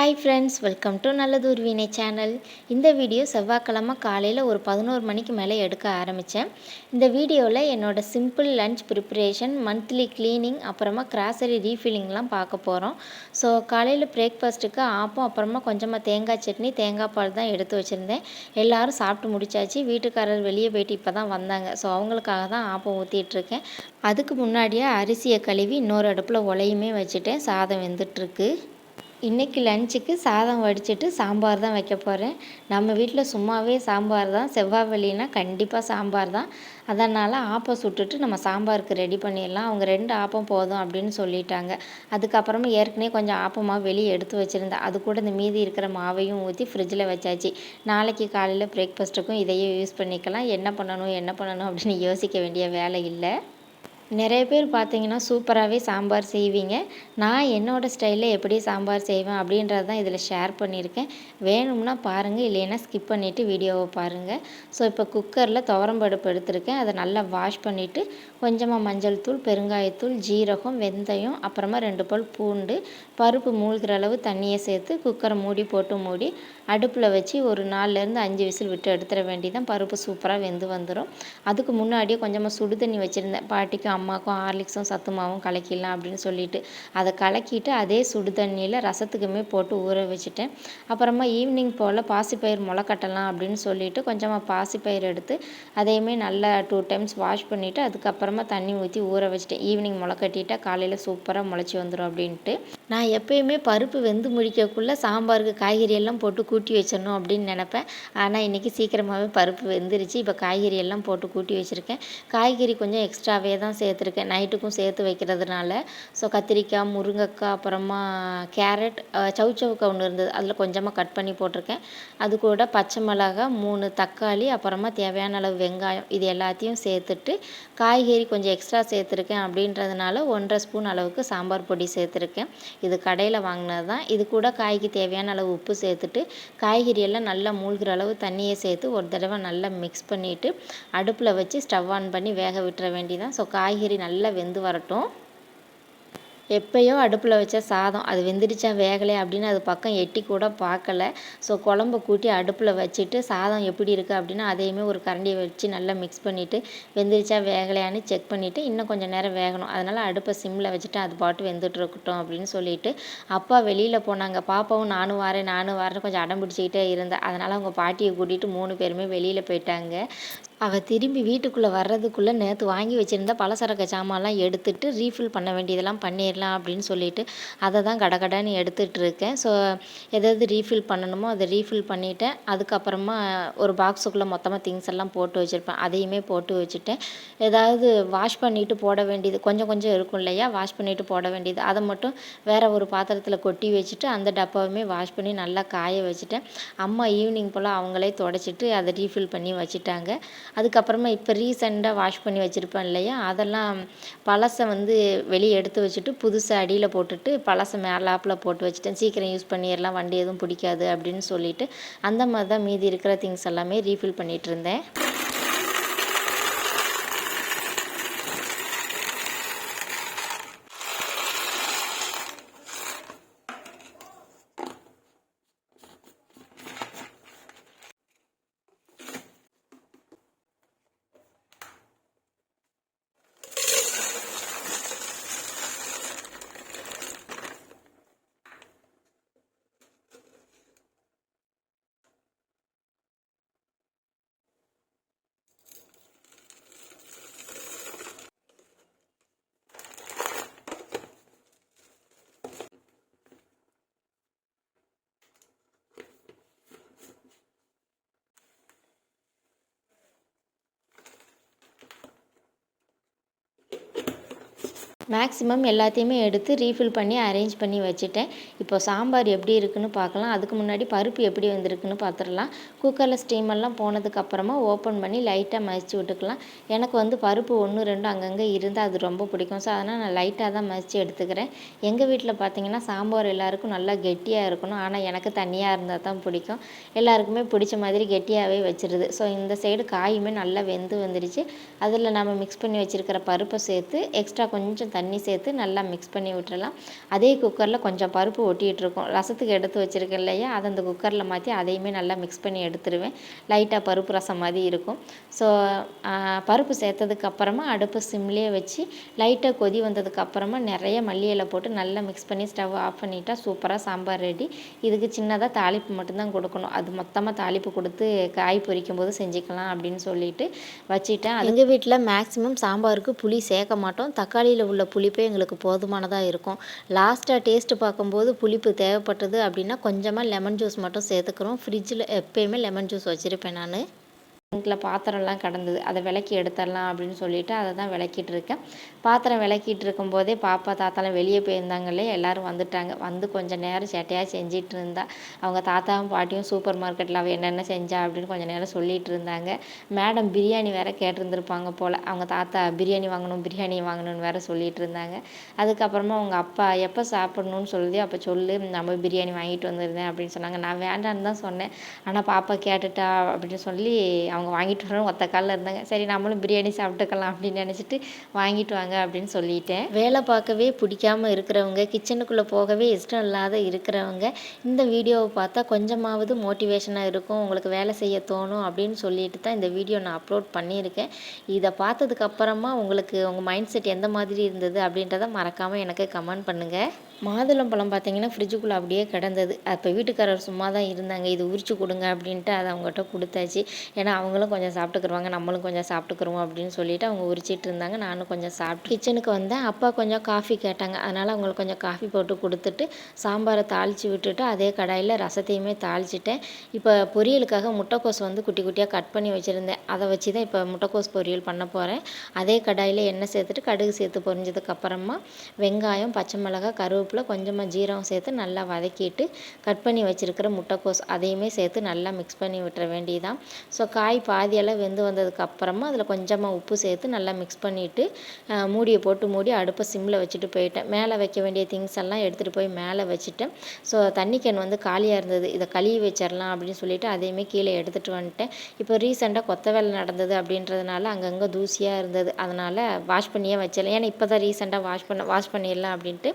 Hi friends, welcome to நல்லதூர் வீணை channel. இந்த video செவ்வாய்க்கிழமை காலையில் ஒரு 11 மணிக்கு மேலே எடுக்க ஆரம்பித்தேன். இந்த வீடியோவில் என்னோடய simple lunch preparation, monthly cleaning, அப்புறமா கிராசரி ரீஃபில்லிங்லாம் பார்க்க போகிறோம். ஸோ காலையில் பிரேக்ஃபாஸ்ட்டுக்கு ஆப்பம், அப்புறமா கொஞ்சமாக தேங்காய் சட்னி, தேங்காய் பால் தான் எடுத்து வச்சுருந்தேன். எல்லோரும் சாப்பிட்டு முடிச்சாச்சு. வீட்டுக்காரர் வெளியே போயிட்டு இப்போ தான் வந்தாங்க. ஸோ அவங்களுக்காக தான் ஆப்பம் ஊற்றிட்டுருக்கேன். அதுக்கு முன்னாடியே அரிசியை கழுவி இன்னொரு அடுப்பில் உலையுமே வச்சுட்டேன். சாதம் வெந்துட்டுருக்கு. இன்றைக்கி லஞ்சுக்கு சாதம் வடிச்சிட்டு சாம்பார் தான் வைக்க போகிறேன். நம்ம வீட்டில் சும்மாவே சாம்பார் தான், செவ்வாய் வெள்ளினா கண்டிப்பாக சாம்பார் தான். அதனால் ஆப்பம் சுட்டுட்டு நம்ம சாம்பாருக்கு ரெடி பண்ணிடலாம். அவங்க 2 ஆப்பம் போதும் அப்படின்னு சொல்லிட்டாங்க. அதுக்கப்புறமா ஏற்கனவே கொஞ்சம் ஆப்பமாக வெளியே எடுத்து வச்சுருந்தேன். அது கூட இந்த மீதி இருக்கிற மாவையும் ஊற்றி ஃப்ரிட்ஜில் வச்சாச்சு. நாளைக்கு காலையில் பிரேக்ஃபாஸ்ட்டுக்கும் இதையே யூஸ் பண்ணிக்கலாம். என்ன பண்ணணும் அப்படின்னு யோசிக்க வேண்டிய வேலை இல்லை. நிறைய பேர் பார்த்தீங்கன்னா சூப்பராகவே சாம்பார் செய்வீங்க. நான் என்னோடய ஸ்டைலில் எப்படி சாம்பார் செய்வேன் அப்படின்றது தான் இதில் ஷேர் பண்ணியிருக்கேன். வேணும்னா பாருங்கள், இல்லைன்னா ஸ்கிப் பண்ணிவிட்டு வீடியோவை பாருங்கள். ஸோ இப்போ குக்கரில் துவரம்பருப்பு எடுத்திருக்கேன். அதை நல்லா வாஷ் பண்ணிவிட்டு கொஞ்சமாக மஞ்சள் தூள், பெருங்காயத்தூள், ஜீரகம், வெந்தயம், அப்புறமா 2 பல் பூண்டு, பருப்பு மூழ்கிற அளவு தண்ணியை சேர்த்து குக்கரை மூடி அடுப்பில் வச்சு ஒரு 4லேருந்து 5 விசில் விட்டு எடுத்துட வேண்டியதான். பருப்பு சூப்பராக வெந்து வந்துடும். அதுக்கு முன்னாடியே கொஞ்சமாக சுடு தண்ணி வச்சுருந்தேன். பாட்டிக்கும் அம்மாவுக்கும் ஹார்லிக்ஸும் சத்து மாவும் கலக்கிடலாம் அப்படின்னு சொல்லிட்டு அதை கலக்கிட்டு அதே சுடு தண்ணியில் ரசத்துக்குமே போட்டு ஊற வச்சுட்டேன். அப்புறமா ஈவினிங் போல் பாசிப்பயிர் முளைக்கட்டலாம் அப்படின்னு சொல்லிட்டு கொஞ்சமாக பாசிப்பயிர் எடுத்து அதையுமே நல்லா 2 டைம்ஸ் வாஷ் பண்ணிவிட்டு அதுக்கப்புறமா தண்ணி ஊற்றி ஊற வச்சுட்டேன். ஈவினிங் முளைக்கட்டிட்டா காலையில் சூப்பராக முளைச்சி வந்துடும் அப்படின்ட்டு. நான் எப்போயுமே பருப்பு வெந்து முடிக்கக்குள்ளே சாம்பாருக்கு காய்கறி எல்லாம் போட்டு கூட்டி வச்சிடணும் அப்படின்னு நினப்பேன். ஆனால் இன்றைக்கி சீக்கிரமாகவே பருப்பு வெந்துருச்சு. இப்போ காய்கறி எல்லாம் போட்டு கூட்டி வச்சுருக்கேன். காய்கறி கொஞ்சம் எக்ஸ்ட்ராவே தான் சேர்த்துருக்கேன், நைட்டுக்கும் சேர்த்து வைக்கிறதுனால. ஸோ கத்திரிக்காய், முருங்கைக்காய், அப்புறமா கேரட், சவுச்சவுக்காய் ஒன்று இருந்தது, அதில் கொஞ்சமாக கட் பண்ணி போட்டிருக்கேன். அது கூட பச்சை மிளகாய், 3 தக்காளி, அப்புறமா தேவையான அளவு வெங்காயம், இது எல்லாத்தையும் சேர்த்துட்டு காய்கறி கொஞ்சம் எக்ஸ்ட்ரா சேர்த்துருக்கேன் அப்படின்றதுனால 1.5 ஸ்பூன் அளவுக்கு சாம்பார் பொடி சேர்த்துருக்கேன். இது கடையில் வாங்கினது தான். இது கூட காய்க்கு தேவையான அளவு உப்பு சேர்த்துட்டு காய்கறி எல்லாம் நல்லா மூழ்கிற அளவு தண்ணியை சேர்த்து ஒரு தடவை நல்லா மிக்ஸ் பண்ணிவிட்டு அடுப்பில் வச்சு ஸ்டவ் ஆன் பண்ணி வேக விட்டுற வேண்டியதான். ஸோ காய்கறி நல்லா வெந்து வரட்டும். எப்போயோ அடுப்பில் வச்ச சாதம் அது வெந்துடுச்சா வேகலை அப்படின்னு அது பக்கம் எட்டி கூட பார்க்கல. ஸோ குழம்பு கூட்டி அடுப்பில் வச்சுட்டு சாதம் எப்படி இருக்குது அப்படின்னா அதையுமே ஒரு கரண்டியை வச்சு நல்லா மிக்ஸ் பண்ணிவிட்டு வெந்துடுச்சா வேகலையான்னு செக் பண்ணிவிட்டு இன்னும் கொஞ்சம் நேரம் வேகணும். அதனால் அடுப்பை சிம்மில் வச்சுட்டு அது பாட்டு வெந்துட்டுருக்கட்டும் அப்படின்னு சொல்லிட்டு அப்பா வெளியில் போனாங்க. பாப்பாவும் நானும் வரேன் கொஞ்சம் அடம் பிடிச்சிக்கிட்டே இருந்தேன். அதனால் அவங்க பாட்டியை கூட்டிகிட்டு 3 பேருமே வெளியில் போயிட்டாங்க. அவள் திரும்பி வீட்டுக்குள்ளே வர்றதுக்குள்ளே நேற்று வாங்கி வச்சுருந்த பலசரக்கு சாமான்லாம் எடுத்துகிட்டு ரீஃபில் பண்ண வேண்டியதெல்லாம் பண்ணிடலாம் அப்படின்னு சொல்லிட்டு அதை தான் கடகடன்னு எடுத்துகிட்ருக்கேன். ஸோ எதாவது ரீஃபில் பண்ணணுமோ அதை ரீஃபில் பண்ணிவிட்டேன். அதுக்கப்புறமா ஒரு பாக்ஸுக்குள்ளே மொத்தமாக திங்ஸ் எல்லாம் போட்டு வச்சுருப்பேன், அதையுமே போட்டு வச்சுட்டேன். ஏதாவது வாஷ் பண்ணிவிட்டு போட வேண்டியது கொஞ்சம் கொஞ்சம் இருக்கும் இல்லையா, வாஷ் பண்ணிவிட்டு போட வேண்டியது அதை மட்டும் வேறு ஒரு பாத்திரத்தில் கொட்டி வச்சுட்டு அந்த டப்பாவுமே வாஷ் பண்ணி நல்லா காய வச்சுட்டேன். அம்மா ஈவினிங் போல் அவங்களே துடைச்சிட்டு அதை ரீஃபில் பண்ணி வச்சுட்டாங்க. அதுக்கப்புறமா இப்போ ரீசெண்டாக வாஷ் பண்ணி வச்சுருப்பேன் இல்லையா, அதெல்லாம் பழசை வெளியே எடுத்து வச்சுட்டு புதுசை அடியில் போட்டுட்டு பழசை மேலாப்பில் போட்டு வச்சுட்டேன். சீக்கிரம் யூஸ் பண்ணிடலாம், வண்டி எதுவும் பிடிக்காது அப்படின்னு சொல்லிட்டு அந்த மாதிரி தான் மீதி இருக்கிற திங்ஸ் எல்லாமே ரீஃபில் பண்ணிகிட்டு இருந்தேன். மேக்ஸிமம் எல்லாத்தையுமே எடுத்து ரீஃபில் பண்ணி அரேஞ்ச் பண்ணி வச்சுட்டேன். இப்போ சாம்பார் எப்படி இருக்குன்னு பார்க்கலாம். அதுக்கு முன்னாடி பருப்பு எப்படி வந்திருக்குன்னு பார்த்துடலாம். குக்கரில் ஸ்டீமெல்லாம் போனதுக்கப்புறமா ஓப்பன் பண்ணி லைட்டாக மசிச்சு விட்டுக்கலாம். எனக்கு பருப்பு 1, 2 அங்கங்கே இருந்தால் அது ரொம்ப பிடிக்கும். ஸோ அதனால் நான் லைட்டாக தான் மசிச்சு எடுத்துக்கிறேன். எங்கள் வீட்டில் பார்த்திங்கன்னா சாம்பார் எல்லாருக்கும் நல்லா கெட்டியாக இருக்கணும், ஆனால் எனக்கு தண்ணியாக இருந்தால் தான் பிடிக்கும். எல்லாருக்குமே பிடிச்ச மாதிரி கெட்டியாகவே வச்சிருது. ஸோ இந்த சைடு காயுமே நல்லா வெந்து வந்துடுச்சு. அதில் நம்ம மிக்ஸ் பண்ணி வச்சுருக்கிற பருப்பை சேர்த்து எக்ஸ்ட்ரா கொஞ்சம் தண்ணி சேர்த்து நல்லா மிக்ஸ் பண்ணி விட்டுறலாம். அதே குக்கரில் கொஞ்சம் பருப்பு ஒட்டிகிட்ருக்கும், ரசத்துக்கு எடுத்து வச்சுருக்கேன் இல்லையா, அதை அந்த குக்கரில் மாற்றி அதையுமே நல்லா மிக்ஸ் பண்ணி எடுத்துருவேன். லைட்டாக பருப்பு ரசம் மாதிரி இருக்கும். ஸோ பருப்பு சேர்த்ததுக்கப்புறமா அடுப்பு சிம்லேயே வச்சு லைட்டாக கொதி வந்ததுக்கப்புறமா நிறைய மல்லி இலை போட்டு நல்லா மிக்ஸ் பண்ணி ஸ்டவ் ஆஃப் பண்ணிட்டா சூப்பராக சாம்பார் ரெடி. இதுக்கு சின்னதாக தாளிப்பு மட்டும்தான் கொடுக்கணும். அது மொத்தமாக தாளிப்பு கொடுத்து காய் பொரிக்கும் போது செஞ்சுக்கலாம் அப்படின்னு சொல்லிட்டு வச்சுட்டேன். எங்கள் வீட்டில் மேக்ஸிமம் சாம்பாருக்கு புளி சேர்க்க மாட்டோம். தக்காளியில் உள்ள புளிப்பே எங்களுக்கு போதுமானதாக இருக்கும். லாஸ்ட்டாக டேஸ்ட்டு பார்க்கும்போது புளிப்பு தேவைப்பட்டது அப்படின்னா கொஞ்சமாக லெமன் ஜூஸ் மட்டும் சேர்த்துக்கிறோம். ஃப்ரிட்ஜில் எப்போயுமே லெமன் ஜூஸ் வச்சுருப்பேன் நான். சிங்கில் பாத்திரம்லாம் கடந்தது, அதை விளக்கி எடுத்துடலாம் அப்படின்னு சொல்லிட்டு அதை தான் விளக்கிட்டு இருக்கேன். பாத்திரம் விளக்கிட்டு இருக்கும்போதே பாப்பா தாத்தாலாம் வெளியே போயிருந்தாங்களே, எல்லோரும் வந்துட்டாங்க. வந்து கொஞ்சம் நேரம் சேட்டையாக செஞ்சிட்டு இருந்தா. அவங்க தாத்தாவும் பாட்டியும் சூப்பர் மார்க்கெட்டில் அவள் என்னென்ன செஞ்சா அப்படின்னு கொஞ்சம் நேரம் சொல்லிகிட்டு இருந்தாங்க. மேடம் பிரியாணி வேறு கேட்டிருந்துருப்பாங்க போல். அவங்க தாத்தா பிரியாணி வாங்கணும்னு வேறு சொல்லிகிட்டு இருந்தாங்க. அதுக்கப்புறமா அவங்க அப்பா எப்போ சாப்பிட்ணுன்னு சொல்லி அப்போ சொல்லு, நம்ம பிரியாணி வாங்கிட்டு வந்திருந்தேன் அப்படின்னு சொன்னாங்க. நான் வேண்டான்னு தான் சொன்னேன், ஆனால் பாப்பா கேட்டுட்டா அப்படின்னு சொல்லி அவங்க வாங்கிட்டு வரணும் ஒத்த காலில் இருந்தாங்க. சரி நம்மளும் பிரியாணி சாப்பிட்டுக்கலாம் அப்படின்னு நினச்சிட்டு வாங்கிட்டு வாங்க அப்படின்னு சொல்லிட்டேன். வேலை பார்க்கவே பிடிக்காமல் இருக்கிறவங்க, கிச்சனுக்குள்ளே போகவே இஷ்டம் இல்லாத இருக்கிறவங்க இந்த வீடியோவை பார்த்தா கொஞ்சமாவது மோட்டிவேஷனாக இருக்கும், உங்களுக்கு வேலை செய்ய தோணும் அப்படின்னு சொல்லிட்டு தான் இந்த வீடியோ நான் அப்லோட் பண்ணியிருக்கேன். இதை பார்த்ததுக்கப்புறமா உங்களுக்கு உங்கள் மைண்ட் செட் எந்த மாதிரி இருந்தது அப்படின்றத மறக்காமல் எனக்கு கமெண்ட் பண்ணுங்கள். மாதுளம்பழம் பார்த்தீங்கன்னா ஃப்ரிட்ஜுக்குள்ளே அப்படியே கிடந்தது. அப்போ வீட்டுக்காரர் சும்மா தான் இருந்தாங்க, இது உரிச்சு கொடுங்க அப்படின்ட்டு அதை அவங்ககிட்ட கொடுத்தாச்சு. ஏன்னா அவங்களும் கொஞ்சம் சாப்பிட்டுக்குருவாங்க, நம்மளும் கொஞ்சம் சாப்பிட்டுக்குருவோம் அப்படின்னு சொல்லிட்டு அவங்க உரிச்சிட்டு இருந்தாங்க. நானும் கொஞ்சம் சாப்பிட்டு கிச்சனுக்கு வந்தேன். அப்பா கொஞ்சம் காஃபி கேட்டாங்க, அதனால் அவங்களுக்கு கொஞ்சம் காஃபி போட்டு கொடுத்துட்டு சாம்பாரை தாளித்து விட்டுட்டு அதே கடாயில் ரசத்தையுமே தாளிச்சிட்டேன். இப்போ பொரியலுக்காக முட்டைக்கோஸ் குட்டி குட்டியாக கட் பண்ணி வச்சுருந்தேன். அதை வச்சு தான் இப்போ முட்டைக்கோஸ் பொரியல் பண்ண போகிறேன். அதே கடாயில் எண்ணெய் சேர்த்துட்டு கடுகு சேர்த்து பொரிஞ்சதுக்கப்புறமா வெங்காயம், பச்சை மிளகாய், கருவேப்பிலை, கொஞ்சமாக ஜீரகம் சேர்த்து நல்லா வதக்கிட்டு கட் பண்ணி வச்சுருக்கிற முட்டைக்கோஸ் அதையுமே சேர்த்து நல்லா மிக்ஸ் பண்ணி விட்டுற வேண்டியதான். ஸோ காய் பாதியெல்லாம் வெந்து வந்ததுக்கப்புறமா அதில் கொஞ்சமாக உப்பு சேர்த்து நல்லா மிக்ஸ் பண்ணிவிட்டு மூடியை போட்டு மூடி அடுப்பை சிம்மில் வச்சுட்டு போயிட்டேன். மேலே வைக்க வேண்டிய திங்ஸ் எல்லாம் எடுத்துகிட்டு போய் மேலே வச்சுட்டேன். ஸோ தண்ணி கேன் காலியாக இருந்தது, இதை கழுவி வச்சிடலாம் அப்படின்னு சொல்லிட்டு அதையுமே கீழே எடுத்துகிட்டு வந்துட்டேன். இப்போ ரீசெண்டாக கொத்த வேலை நடந்தது அப்படின்றதுனால அங்கங்கே தூசியாக இருந்தது, அதனால் வாஷ் பண்ணியே வச்சிடலாம். ஏன்னா இப்போ தான் ரீசெண்டாக வாஷ் பண்ணிடலாம் அப்படின்ட்டு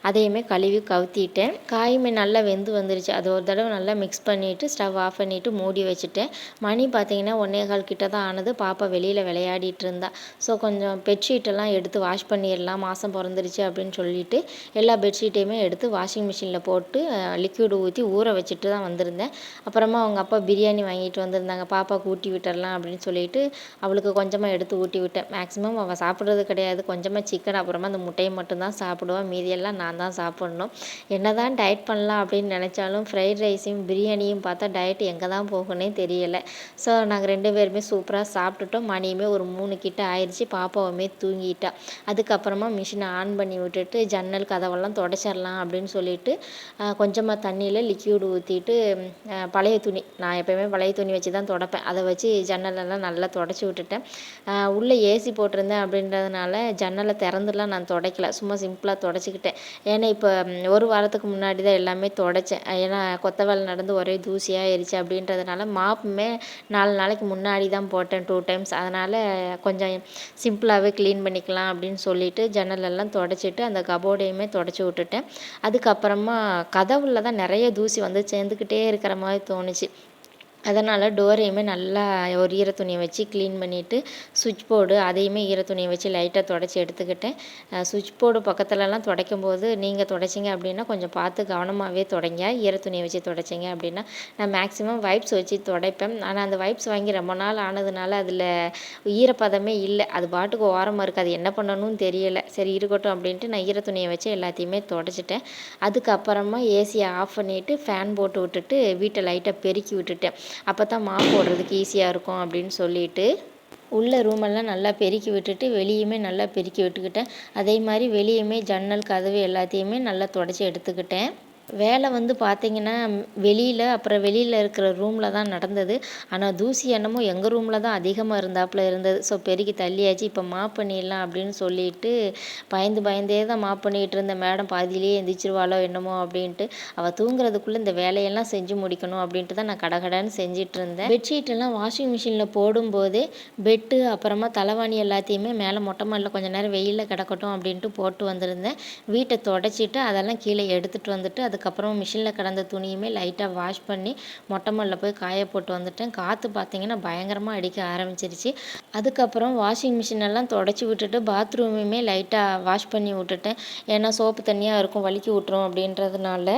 அதையுமே கழுவி கவுத்திட்டேன். காயுமே நல்லா வெந்து வந்துருச்சு. அது ஒரு தடவை நல்லா மிக்ஸ் பண்ணிவிட்டு ஸ்டவ் ஆஃப் பண்ணிவிட்டு மூடி வச்சுட்டேன். மணி பார்த்திங்கன்னா 1:15 கிட்ட தான் ஆனது. பாப்பா வெளியில் விளையாடிட்டு இருந்தா. ஸோ கொஞ்சம் பெட்ஷீட்டெல்லாம் எடுத்து வாஷ் பண்ணிடலாம், மாதம் பிறந்துருச்சு அப்படின்னு சொல்லிட்டு எல்லா பெட்ஷீட்டையுமே எடுத்து வாஷிங் மிஷினில் போட்டு லிக்விட் ஊற்றி ஊற வச்சுட்டு தான் வந்திருந்தேன். அப்புறமா அவங்க அப்பா பிரியாணி வாங்கிட்டு வந்திருந்தாங்க, பாப்பாவுக்கு ஊட்டி விட்டுடலாம் அப்படின்னு சொல்லிட்டு அவளுக்கு கொஞ்சமாக எடுத்து ஊட்டி விட்டேன். மேக்ஸிமம் அவள் சாப்பிட்றது கிடையாது, கொஞ்சமாக சிக்கன் அப்புறமா அந்த முட்டையை மட்டும்தான் சாப்பிடுவான், மீதியெல்லாம் நான் தான் சாப்பிட்ணும். என்ன தான் டயட் பண்ணலாம் அப்படின்னு நினச்சாலும் ஃப்ரைட் ரைஸையும் பிரியாணியும் பார்த்தா டயட் எங்கே தான் போகுன்னே தெரியலை. ஸோ நாங்கள் 2 பேருமே சூப்பராக சாப்பிட்டுட்டோம். மணியுமே ஒரு 3 கிட்ட ஆயிடுச்சு. பாப்பாவுமே தூங்கிட்டா. அதுக்கப்புறமா மிஷினை ஆன் பண்ணி விட்டுட்டு ஜன்னல் கதவெல்லாம் தொடச்சிடலாம் அப்படின்னு சொல்லிட்டு கொஞ்சமாக தண்ணியில் லிக்யூடு ஊற்றிட்டு பழைய துணி, நான் எப்போயுமே பழைய துணி வச்சு தான் துடைப்பேன், அதை வச்சு ஜன்னலெல்லாம் நல்லா தொடச்சி விட்டுட்டேன். உள்ளே ஏசி போட்டிருந்தேன் அப்படின்றதுனால ஜன்னலை திறந்துலாம் நான் துடைக்கல, சும்மா சிம்பிளாக தொடச்சிக்கிட்டேன். ஏன்னா இப்போ ஒரு வாரத்துக்கு முன்னாடி தான் எல்லாமே துடைச்சேன். ஏன்னா கொத்த வேலை நடந்து ஒரே தூசியாகிருச்சு அப்படின்றதுனால மாப்புமே 4 நாளைக்கு முன்னாடி தான் போட்டேன் 2 டைம்ஸ். அதனால் கொஞ்சம் சிம்பிளாகவே க்ளீன் பண்ணிக்கலாம் அப்படின்னு சொல்லிட்டு ஜன்னலெல்லாம் தொடச்சிட்டு அந்த கபோர்டையுமே தொடச்சி விட்டுட்டேன். அதுக்கப்புறமா கதவுல தான் நிறைய தூசி சேர்ந்துக்கிட்டே இருக்கிற மாதிரி தோணுச்சு. அதனால் டோரையுமே நல்லா ஒரு ஈரத்துணியை வச்சு க்ளீன் பண்ணிவிட்டு சுவிட்ச் போர்டு அதையுமே ஈரத்துணியை வச்சு லைட்டாக துடைச்சி எடுத்துக்கிட்டேன். சுவிட்ச் போர்டு பக்கத்துலலாம் துடைக்கும் போது நீங்கள் துடைச்சிங்க அப்படின்னா கொஞ்சம் பார்த்து கவனமாகவே துடைங்க. ஈரத்துணியை வச்சு துடைச்சிங்க அப்படின்னா, நான் மேக்ஸிமம் வைப்ஸ் வச்சு துடைப்பேன். ஆனால் அந்த வைப்ஸ் வாங்கி ரொம்ப நாள் ஆனதுனால அதில் ஈரப்பதமே இல்லை, அது பாட்டுக்கு ஓரமாக இருக்குது, அது என்ன பண்ணணும்னு தெரியலை. சரி இருக்கட்டும் அப்படின்ட்டு நான் ஈரத்துணியை வச்சு எல்லாத்தையுமே துடைச்சிட்டேன். அதுக்கப்புறமா ஏசியை ஆஃப் பண்ணிவிட்டு ஃபேன் போட்டு விட்டுட்டு வீட்டை லைட்டாக பெருக்கி விட்டுட்டேன். அப்போ தான் மாப் போடுறதுக்கு ஈஸியாக இருக்கும் அப்படின்னு சொல்லிட்டு உள்ள ரூமெல்லாம் நல்லா பெருக்கி விட்டுட்டு வெளியுமே நல்லா பெருக்கி விட்டுக்கிட்டேன். அதே மாதிரி வெளியுமே ஜன்னல் கதவு எல்லாத்தையுமே நல்லா துடைச்சி எடுத்துக்கிட்டேன். வேலை வந்து பார்த்திங்கன்னா வெளியில் இருக்கிற ரூமில் தான் நடந்தது. ஆனால் தூசி என்னமோ எங்கள் ரூமில் தான் அதிகமாக இருந்தாப்புல இருந்தது. ஸோ பெருக்கி தள்ளியாச்சு. இப்போ மாப் பண்ணிடலாம் அப்படின்னு சொல்லிட்டு பயந்தே தான் மாப் பண்ணிகிட்டு இருந்தேன். மேடம் பாதியிலேயே எந்திரிச்சிருவாளோ என்னமோ அப்படின்ட்டு. அவள் தூங்குறதுக்குள்ளே இந்த வேலையெல்லாம் செஞ்சு முடிக்கணும் அப்படின்ட்டு தான் நான் கடகடன்னு செஞ்சிட்டு இருந்தேன். பெட்ஷீட்டெல்லாம் வாஷிங் மிஷினில் போடும்போதே பெட்டு அப்புறமா தலைவாணி எல்லாத்தையுமே மேலே மொட்டை மாடியில் கொஞ்சம் நேரம் வெயிலில் கிடக்கட்டும் அப்படின்ட்டு போட்டு வந்திருந்தேன். வீட்டை தொடச்சிட்டு அதெல்லாம் கீழே எடுத்துகிட்டு வந்துட்டு அதுக்கப்புறம் மிஷினில் கிடந்த துணியுமே லைட்டாக வாஷ் பண்ணி மொட்டை மாடியில் போய் காய போட்டு வந்துட்டேன். காற்று பார்த்திங்கன்னா பயங்கரமாக அடிக்க ஆரம்பிச்சிருச்சு. அதுக்கப்புறம் வாஷிங் மிஷினெல்லாம் தொடச்சி விட்டுட்டு பாத்ரூமையுமே லைட்டாக வாஷ் பண்ணி விட்டுட்டேன். ஏன்னா சோப்பு தண்ணியாக இருக்கும் வலிக்கி விட்டுரும் அப்படின்றதுனால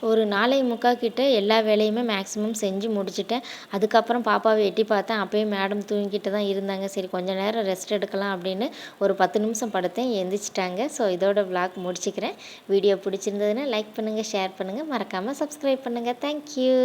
ஒரு 4:45 கிட்ட எல்லா வேலையுமே மேக்ஸிமம் செஞ்சு முடிச்சுட்டேன். அதுக்கப்புறம் பாப்பாவை எட்டி பார்த்தேன். அப்போயும் மேடம் தூங்கிட்டு தான் இருந்தாங்க. சரி கொஞ்சம் நேரம் ரெஸ்ட் எடுக்கலாம் அப்படின்னு ஒரு 10 நிமிஷம் படுத்தேன். எந்திரிச்சிட்டாங்க. ஸோ இதோட விளாக் முடிச்சுக்கிறேன். வீடியோ பிடிச்சிருந்ததுன்னா லைக் பண்ணுங்கள், ஷேர் பண்ணுங்கள், மறக்காமல் சப்ஸ்கிரைப் பண்ணுங்கள். தேங்க்யூ.